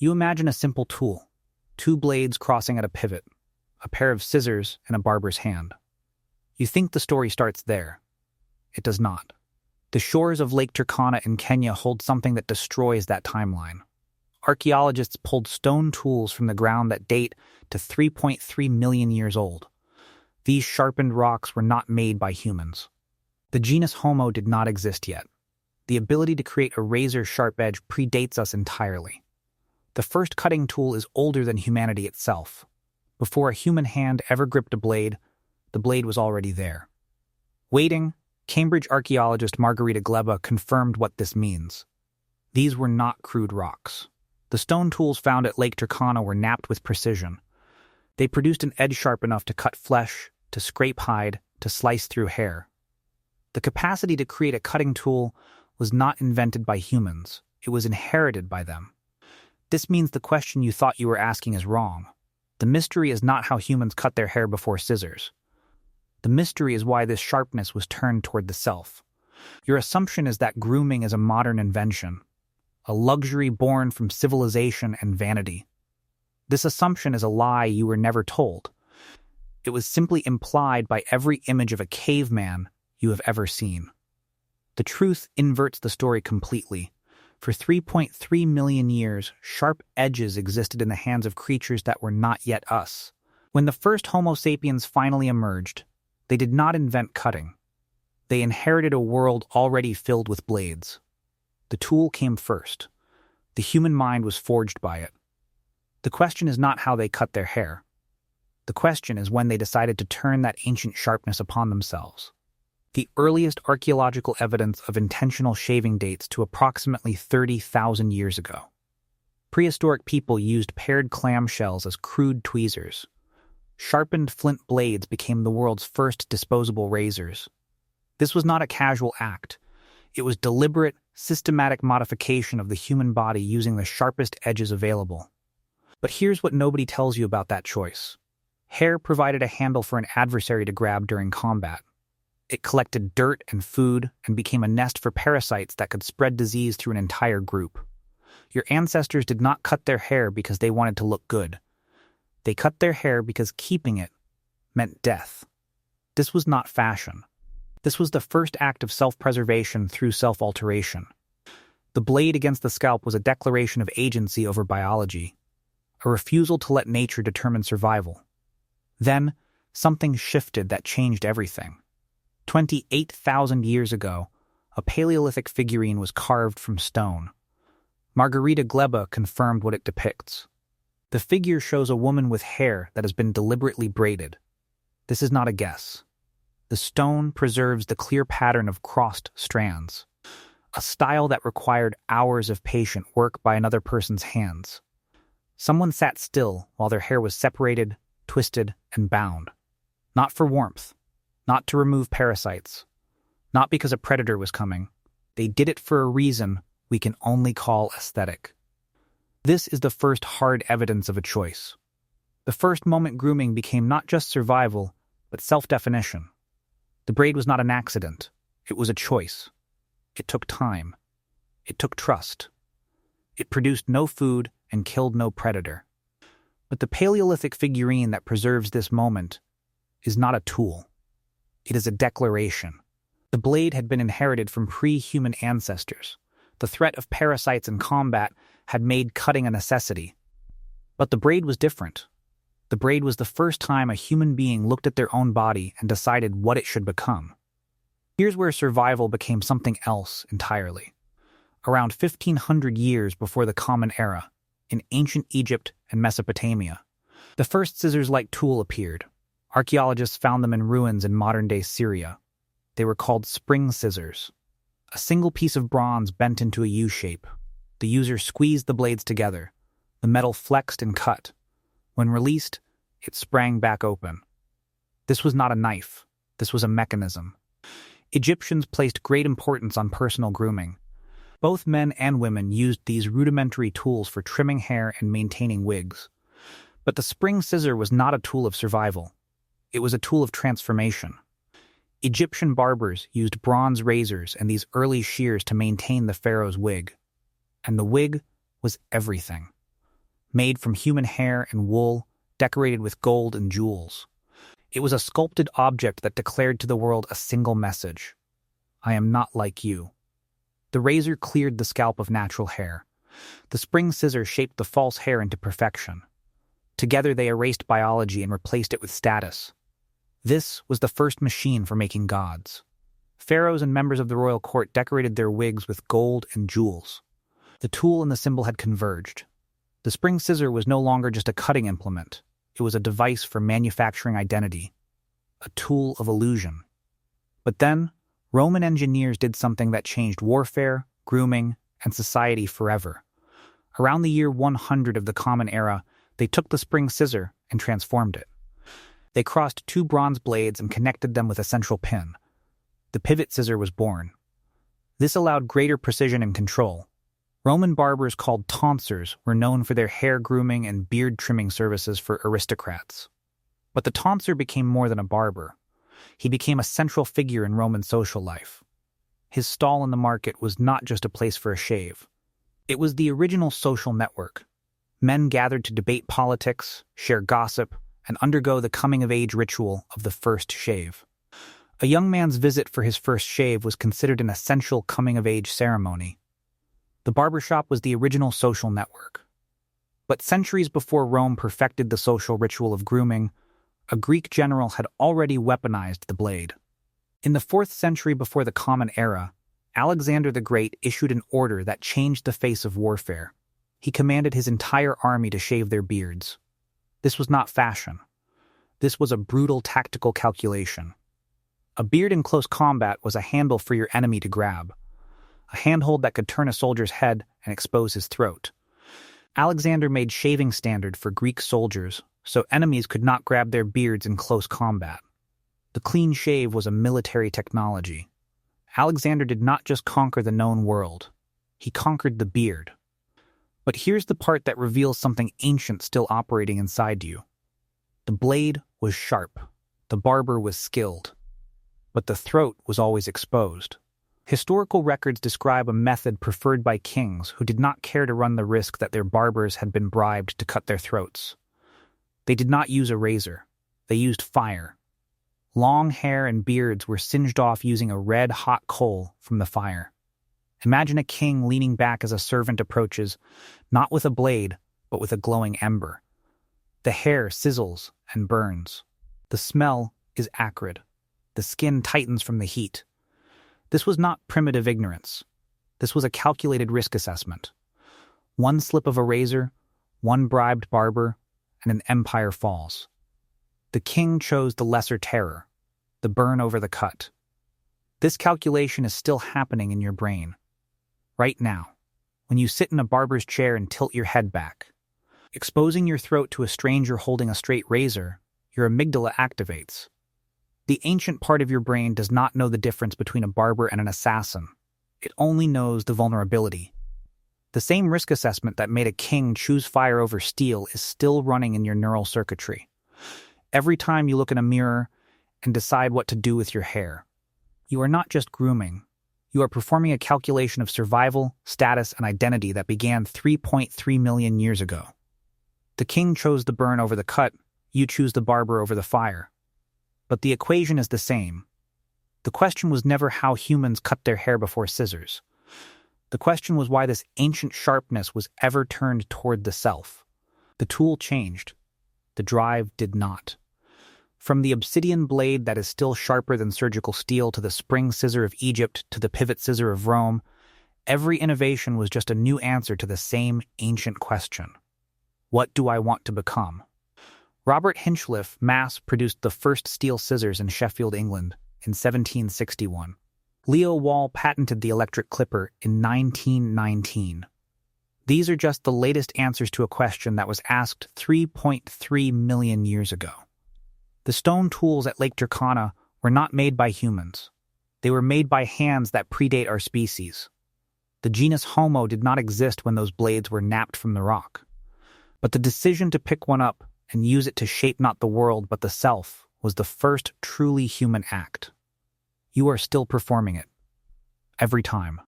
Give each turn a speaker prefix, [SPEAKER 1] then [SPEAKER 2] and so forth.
[SPEAKER 1] You imagine a simple tool, two blades crossing at a pivot, a pair of scissors in a barber's hand. You think the story starts there. It does not. The shores of Lake Turkana in Kenya hold something that destroys that timeline. Archaeologists pulled stone tools from the ground that date to 3.3 million years old. These sharpened rocks were not made by humans. The genus Homo did not exist yet. The ability to create a razor-sharp edge predates us entirely. The first cutting tool is older than humanity itself. Before a human hand ever gripped a blade, the blade was already there. Waiting, Cambridge archaeologist Margarita Gleba confirmed what this means. These were not crude rocks. The stone tools found at Lake Turkana were knapped with precision. They produced an edge sharp enough to cut flesh, to scrape hide, to slice through hair. The capacity to create a cutting tool was not invented by humans. It was inherited by them. This means the question you thought you were asking is wrong. The mystery is not how humans cut their hair before scissors. The mystery is why this sharpness was turned toward the self. Your assumption is that grooming is a modern invention, a luxury born from civilization and vanity. This assumption is a lie you were never told. It was simply implied by every image of a caveman you have ever seen. The truth inverts the story completely. For 3.3 million years, sharp edges existed in the hands of creatures that were not yet us. When the first Homo sapiens finally emerged, they did not invent cutting. They inherited a world already filled with blades. The tool came first. The human mind was forged by it. The question is not how they cut their hair. The question is when they decided to turn that ancient sharpness upon themselves. The earliest archaeological evidence of intentional shaving dates to approximately 30,000 years ago. Prehistoric people used paired clamshells as crude tweezers. Sharpened flint blades became the world's first disposable razors. This was not a casual act. It was deliberate, systematic modification of the human body using the sharpest edges available. But here's what nobody tells you about that choice. Hair provided a handle for an adversary to grab during combat. It collected dirt and food and became a nest for parasites that could spread disease through an entire group. Your ancestors did not cut their hair because they wanted to look good. They cut their hair because keeping it meant death. This was not fashion. This was the first act of self-preservation through self-alteration. The blade against the scalp was a declaration of agency over biology, a refusal to let nature determine survival. Then, something shifted that changed everything. 28,000 years ago, a Paleolithic figurine was carved from stone. Margarita Gleba confirmed what it depicts. The figure shows a woman with hair that has been deliberately braided. This is not a guess. The stone preserves the clear pattern of crossed strands, a style that required hours of patient work by another person's hands. Someone sat still while their hair was separated, twisted, and bound. Not for warmth, not to remove parasites, not because a predator was coming. They did it for a reason we can only call aesthetic. This is the first hard evidence of a choice. The first moment grooming became not just survival, but self-definition. The braid was not an accident. It was a choice. It took time. It took trust. It produced no food and killed no predator. But the Paleolithic figurine that preserves this moment is not a tool. It is a declaration. The blade had been inherited from pre-human ancestors. The threat of parasites in combat had made cutting a necessity. But the braid was different. The braid was the first time a human being looked at their own body and decided what it should become. Here's where survival became something else entirely. Around 1,500 years before the Common Era, in ancient Egypt and Mesopotamia, the first scissors-like tool appeared. Archaeologists found them in ruins in modern-day Syria. They were called spring scissors. A single piece of bronze bent into a U shape. The user squeezed the blades together. The metal flexed and cut. When released, it sprang back open. This was not a knife. This was a mechanism. Egyptians placed great importance on personal grooming. Both men and women used these rudimentary tools for trimming hair and maintaining wigs. But the spring scissor was not a tool of survival. It was a tool of transformation. Egyptian barbers used bronze razors and these early shears to maintain the pharaoh's wig. And the wig was everything. made from human hair and wool, decorated with gold and jewels. It was a sculpted object that declared to the world a single message: I am not like you. The razor cleared the scalp of natural hair. The spring scissor shaped the false hair into perfection. Together they erased biology and replaced it with status. This was the first machine for making gods. Pharaohs and members of the royal court decorated their wigs with gold and jewels. The tool and the symbol had converged. The spring scissor was no longer just a cutting implement. It was a device for manufacturing identity, a tool of illusion. But then, Roman engineers did something that changed warfare, grooming, and society forever. Around the year 100 of the Common Era, they took the spring scissor and transformed it. They crossed two bronze blades and connected them with a central pin. The pivot scissor was born. This allowed greater precision and control. Roman barbers called tonsors were known for their hair grooming and beard trimming services for aristocrats. But the tonsor became more than a barber. He became a central figure in Roman social life. His stall in the market was not just a place for a shave. It was the original social network. Men gathered to debate politics, share gossip, and undergo the coming-of-age ritual of the first shave. A young man's visit for his first shave was considered an essential coming-of-age ceremony. The barbershop was the original social network. But centuries before Rome perfected the social ritual of grooming, a Greek general had already weaponized the blade. In the 4th century before the Common Era, Alexander the Great issued an order that changed the face of warfare. He commanded his entire army to shave their beards. This was not fashion. This was a brutal tactical calculation. A beard in close combat was a handle for your enemy to grab, a handhold that could turn a soldier's head and expose his throat. Alexander made shaving standard for Greek soldiers, so enemies could not grab their beards in close combat. The clean shave was a military technology. Alexander did not just conquer the known world. He conquered the beard. But here's the part that reveals something ancient still operating inside you. The blade was sharp. The barber was skilled. But the throat was always exposed. Historical records describe a method preferred by kings who did not care to run the risk that their barbers had been bribed to cut their throats. They did not use a razor. They used fire. Long hair and beards were singed off using a red-hot coal from the fire. Imagine a king leaning back as a servant approaches, not with a blade, but with a glowing ember. The hair sizzles and burns. The smell is acrid. The skin tightens from the heat. This was not primitive ignorance. This was a calculated risk assessment. One slip of a razor, one bribed barber, and an empire falls. The king chose the lesser terror, the burn over the cut. This calculation is still happening in your brain. Right now, when you sit in a barber's chair and tilt your head back. Exposing your throat to a stranger holding a straight razor, your amygdala activates. The ancient part of your brain does not know the difference between a barber and an assassin. It only knows the vulnerability. The same risk assessment that made a king choose fire over steel is still running in your neural circuitry. Every time you look in a mirror and decide what to do with your hair, you are not just grooming. You are performing a calculation of survival, status, and identity that began 3.3 million years ago. The king chose the burn over the cut, you choose the barber over the fire. But the equation is the same. The question was never how humans cut their hair before scissors. The question was why this ancient sharpness was ever turned toward the self. The tool changed. The drive did not. From the obsidian blade that is still sharper than surgical steel to the spring scissor of Egypt to the pivot scissor of Rome, every innovation was just a new answer to the same ancient question. What do I want to become? Robert Hinchliffe mass-produced the first steel scissors in Sheffield, England, in 1761. Leo Wall patented the electric clipper in 1919. These are just the latest answers to a question that was asked 3.3 million years ago. The stone tools at Lake Turkana were not made by humans. They were made by hands that predate our species. The genus Homo did not exist when those blades were napped from the rock. But the decision to pick one up and use it to shape not the world but the self was the first truly human act. You are still performing it. Every time.